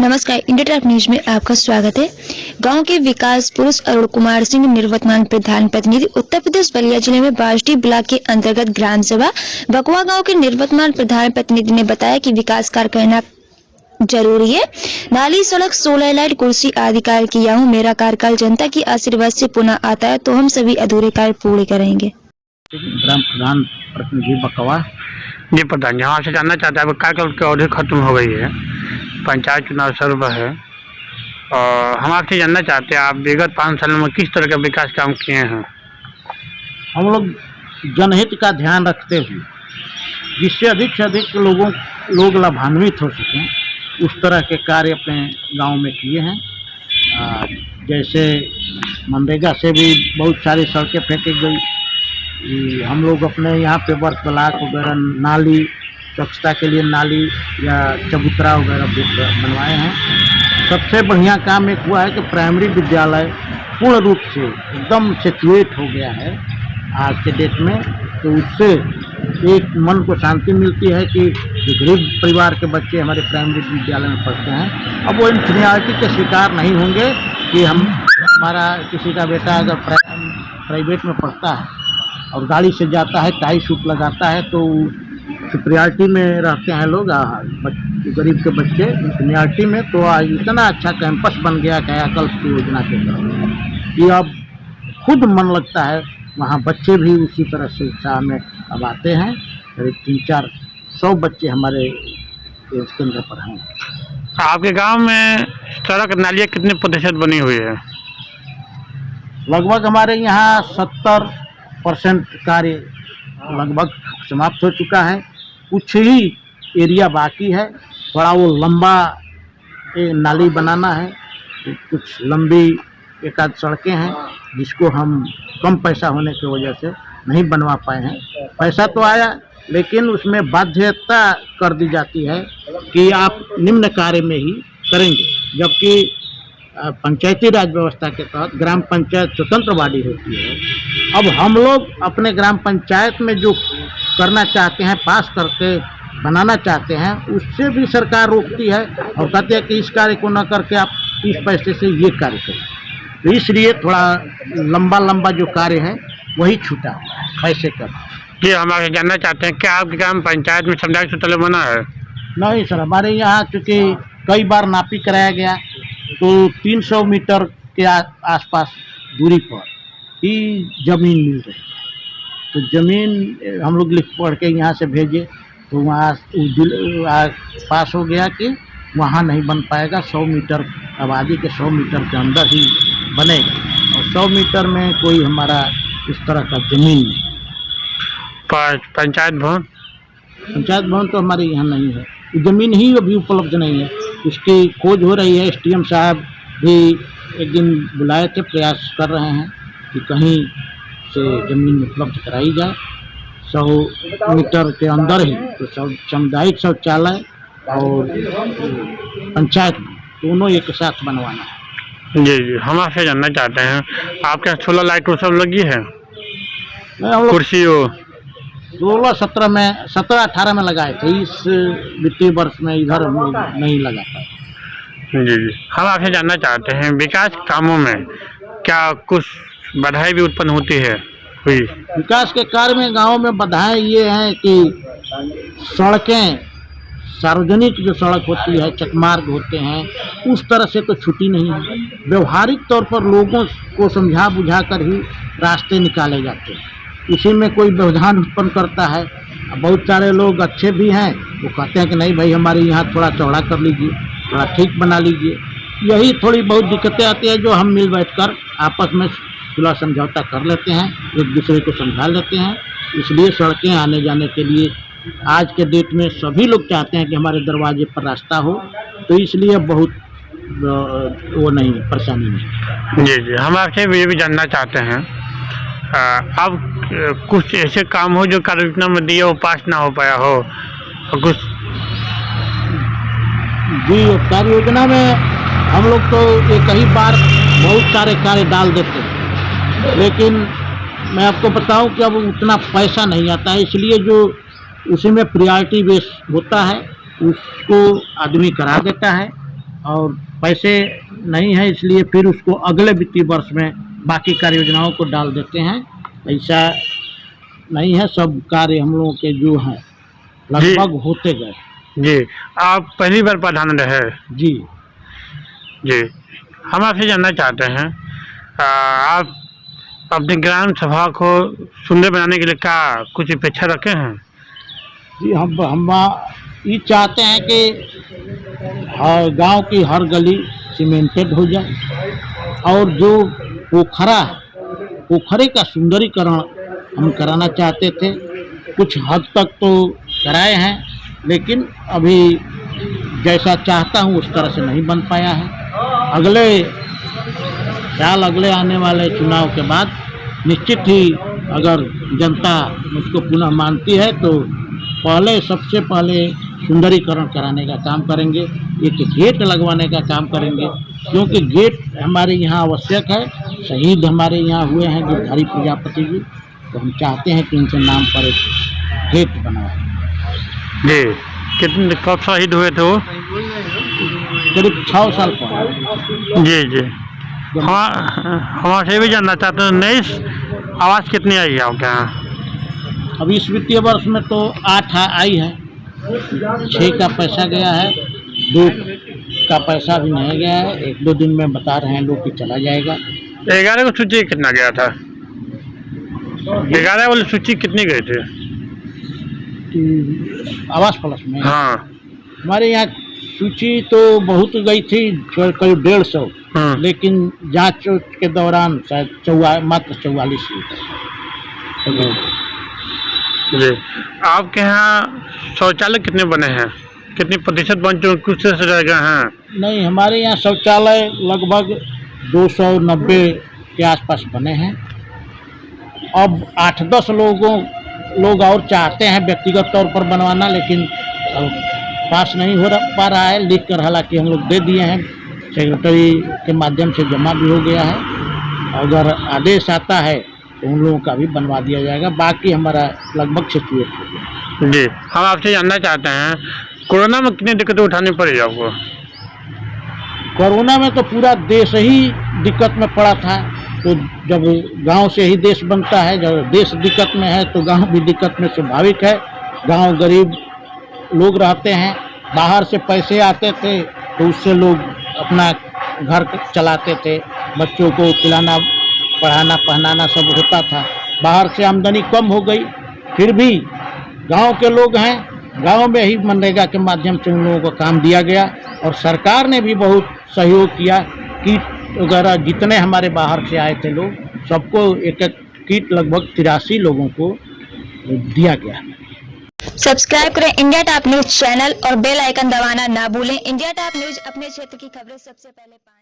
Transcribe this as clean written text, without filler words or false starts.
नमस्कार, India top news में आपका स्वागत है। गांव के विकास पुरुष अरुण कुमार सिंह निवर्तमान प्रधान प्रतिनिधि उत्तर प्रदेश बलिया जिले में बाजटी ब्लॉक के अंतर्गत ग्राम सभा बकवा गांव के निवर्तमान प्रधान प्रतिनिधि ने बताया कि विकास कार्य करना जरूरी है। नाली, सड़क, सोलर लाइट, कुर्सी आदि कार्य किया हूँ। मेरा कार्यकाल जनता की आशीर्वाद से पुनः आता है तो हम सभी अधूरे कार्य पूरे करेंगे। ग्राम प्रधान प्रतिनिधि बकवा जी प्रधान जी, आपसे जानना चाहते हैं कार्यकाल की अवधि खत्म हो गई है, पंचायत चुनाव शुरू है और हम आपसे जानना चाहते हैं आप विगत 5 सालों में किस तरह का विकास काम किए हैं। हम लोग जनहित का ध्यान रखते हुए जिससे अधिक से अधिक लोग लाभान्वित हो सकें उस तरह के कार्य अपने गांव में किए हैं। जैसे मनरेगा से भी बहुत सारी सड़कें फेंकी गई। हम लोग अपने यहाँ पे वर्ष ब्लॉक वगैरह, नाली, स्वच्छता के लिए नाली या चबूतरा वगैरह बनवाए हैं। सबसे बढ़िया काम एक हुआ है कि प्राइमरी विद्यालय पूर्ण रूप से एकदम सिचुएट हो गया है आज के डेट में। तो उससे एक मन को शांति मिलती है कि गरीब परिवार के बच्चे हमारे प्राइमरी विद्यालय में पढ़ते हैं। अब वो इन्फीरियरिटी के शिकार नहीं होंगे कि हमारा किसी का बेटा अगर प्राइवेट में पढ़ता है और गाड़ी से जाता है, टाई सूट लगाता है, तो सुपरियरिटी में रहते हैं लोग, गरीब के बच्चे सुपरियरिटी में। तो आज इतना अच्छा कैंपस बन गया कायाकल्प की योजना के तहत कि अब खुद मन लगता है। वहाँ बच्चे भी उसी तरह से उत्साह में अब आते हैं। करीब 300-400 बच्चे हमारे केंद्र पर हैं। आपके गांव में सड़क नालियाँ कितने प्रतिशत बनी हुई है? लगभग हमारे यहाँ 70% कार्य लगभग समाप्त हो चुका है। कुछ ही एरिया बाकी है। थोड़ा वो लंबा नाली बनाना है, कुछ लंबी एक आध सड़कें हैं जिसको हम कम पैसा होने की वजह से नहीं बनवा पाए हैं। पैसा तो आया लेकिन उसमें बाध्यता कर दी जाती है कि आप निम्न कार्य में ही करेंगे, जबकि पंचायती राज व्यवस्था के तहत ग्राम पंचायत स्वतंत्र बॉडी होती है। अब हम लोग अपने ग्राम पंचायत में जो करना चाहते हैं, पास करके बनाना चाहते हैं, उससे भी सरकार रोकती है और कहती है कि इस कार्य को न करके आप इस पैसे से ये कार्य करें। तो इसलिए थोड़ा लंबा जो कार्य है वही छूटा हुआ है पैसे का। जी, हम आपसे जानना चाहते हैं क्या आपके ग्राम पंचायत में सामुदायिक शौचालय बना है? नहीं सर, हमारे यहाँ चूँकि कई बार नापी कराया गया तो 300 मीटर के आसपास दूरी पर ही ज़मीन मिल रही है। तो ज़मीन हम लोग लिख पढ़ के यहाँ से भेजे तो वहाँ पास हो गया कि वहाँ नहीं बन पाएगा। 100 मीटर आबादी के 100 मीटर के अंदर ही बनेगा और 100 मीटर में कोई हमारा इस तरह का ज़मीन नहीं। पंचायत भवन तो हमारे यहाँ नहीं है। ज़मीन ही अभी उपलब्ध नहीं है, उसकी खोज हो रही है। SDM साहब भी एक दिन बुलाए थे, प्रयास कर रहे हैं कि कहीं से ज़मीन उपलब्ध कराई जाए 100 मीटर के अंदर ही। तो सामुदायिक शौचालय और पंचायत दोनों एक साथ बनवाना है। जी, हम आपसे जानना चाहते हैं आपके यहाँ सोलर लाइट वो सब लगी है? हम लोग कुर्सी हो 16-17 में 17-18 में लगाए थे। इस वित्तीय वर्ष में इधर नहीं लगा पाए। जी, हम आपसे जानना चाहते हैं विकास कामों में क्या कुछ बाधाएं भी उत्पन्न होती है? हुई विकास के कार्य में गाँव में बाधाएं ये हैं कि सड़कें, सार्वजनिक जो सड़क होती है, चकमार्ग होते हैं, उस तरह से तो छुट्टी नहीं है। व्यवहारिक तौर पर लोगों को समझा बुझा कर ही रास्ते निकाले जाते हैं। इसी में कोई व्यवधान उत्पन्न करता है। बहुत सारे लोग अच्छे भी हैं, वो कहते हैं कि नहीं भाई हमारे यहाँ थोड़ा चौड़ा कर लीजिए, थोड़ा ठीक बना लीजिए। यही थोड़ी बहुत दिक्कतें आती है जो हम मिल बैठकर आपस में सुलह समझौता कर लेते हैं, एक दूसरे को समझा लेते हैं। इसलिए सड़कें आने जाने के लिए आज के डेट में सभी लोग चाहते हैं कि हमारे दरवाजे पर रास्ता हो, तो इसलिए बहुत वो नहीं, परेशानी नहीं। जी, हम आपसे ये भी जानना चाहते हैं अब कुछ ऐसे काम हो जो कार्य योजना में दिए वो पास ना हो पाया हो और कुछ? जी, कार्य योजना में हम लोग तो एक ही बार बहुत सारे कार्य डाल देते हैं, लेकिन मैं आपको बताऊं कि अब उतना पैसा नहीं आता है। इसलिए जो उसी में प्रायोरिटी बेस होता है उसको आदमी करा देता है और पैसे नहीं है, इसलिए फिर उसको अगले वित्तीय वर्ष में बाकी कार्य योजनाओं को डाल देते हैं। ऐसा नहीं है, सब कार्य हम लोगों के जो हैं लगभग होते गए। जी, आप पहली बार प्रधान रहे? जी जी, हम आपसे जानना चाहते हैं, आप अपने ग्राम सभा को सुंदर बनाने के लिए क्या कुछ अपेक्षा रखे हैं? जी, हम ये चाहते हैं कि हर गांव की हर गली सीमेंटेड हो जाए और जो पोखरे का सुंदरीकरण हम कराना चाहते थे। कुछ हद तक तो कराए हैं, लेकिन अभी जैसा चाहता हूँ उस तरह से नहीं बन पाया है। अगले साल, अगले आने वाले चुनाव के बाद निश्चित ही अगर जनता मुझको पुनः मानती है तो सबसे पहले सुंदरीकरण कराने का काम करेंगे, एक गेट लगवाने का काम करेंगे, क्योंकि गेट हमारे यहाँ आवश्यक है। शहीद हमारे यहाँ हुए हैं गिरधारी प्रजापति जी, तो हम चाहते हैं कि उनके नाम पर एक गेट बनवाएं। जी, कितने कब शहीद हुए थे वो? करीब 6 साल पहले। जी जी, हमारे भी जानना चाहते हैं, नई आवाज़ कितनी आई है आपके यहाँ? अभी इस वित्तीय वर्ष में तो 8 आई है, 6 का पैसा गया है, 2 का पैसा भी नहीं गया है। 1-2 दिन में बता रहे हैं लोग कि चला जाएगा। 11 को सूची कितना गया था? 11 वाली सूची कितनी गई थी आवास प्लस में? हाँ, हमारे यहाँ सूची तो बहुत गई थी, करीब 150, लेकिन जांच के दौरान शायद मात्र 44 ही। जी, आपके यहाँ शौचालय कितने बने हैं? कितनी प्रतिशत बन चुके, कुछ से रह गए हैं? नहीं, हमारे यहाँ शौचालय लगभग 290 के आसपास बने हैं। अब 8-10 लोग और चाहते हैं व्यक्तिगत तौर पर बनवाना, लेकिन पास नहीं हो पा रहा है। लिख कर हालांकि हम लोग दे दिए हैं, सेक्रेटरी के माध्यम से जमा भी हो गया है। अगर आदेश आता है तो उन लोगों का भी बनवा दिया जाएगा। बाकी हमारा लगभग सिचुएट हो गया। जी, हम आपसे जानना चाहते हैं, कोरोना में कितनी दिक्कतें उठानी पड़ी आपको? कोरोना में तो पूरा देश ही दिक्कत में पड़ा था। तो जब गांव से ही देश बनता है, जब देश दिक्कत में है तो गांव भी दिक्कत में स्वाभाविक है। गांव गरीब लोग रहते हैं, बाहर से पैसे आते थे तो उससे लोग अपना घर चलाते थे, बच्चों को खिलाना, पढ़ाना, पहनाना सब होता था। बाहर से आमदनी कम हो गई, फिर भी गांव के लोग हैं, गांव में ही मनरेगा के माध्यम से उन लोगों को काम दिया गया और सरकार ने भी बहुत सहयोग किया। किट वगैरह जितने हमारे बाहर से आए थे लोग, सबको एक किट लगभग 83 लोगों को दिया गया। सब्सक्राइब करें इंडिया टॉप न्यूज चैनल और बेल आइकन दबाना ना भूलें। इंडिया टॉप न्यूज अपने क्षेत्र की खबरें सबसे पहले पाएं।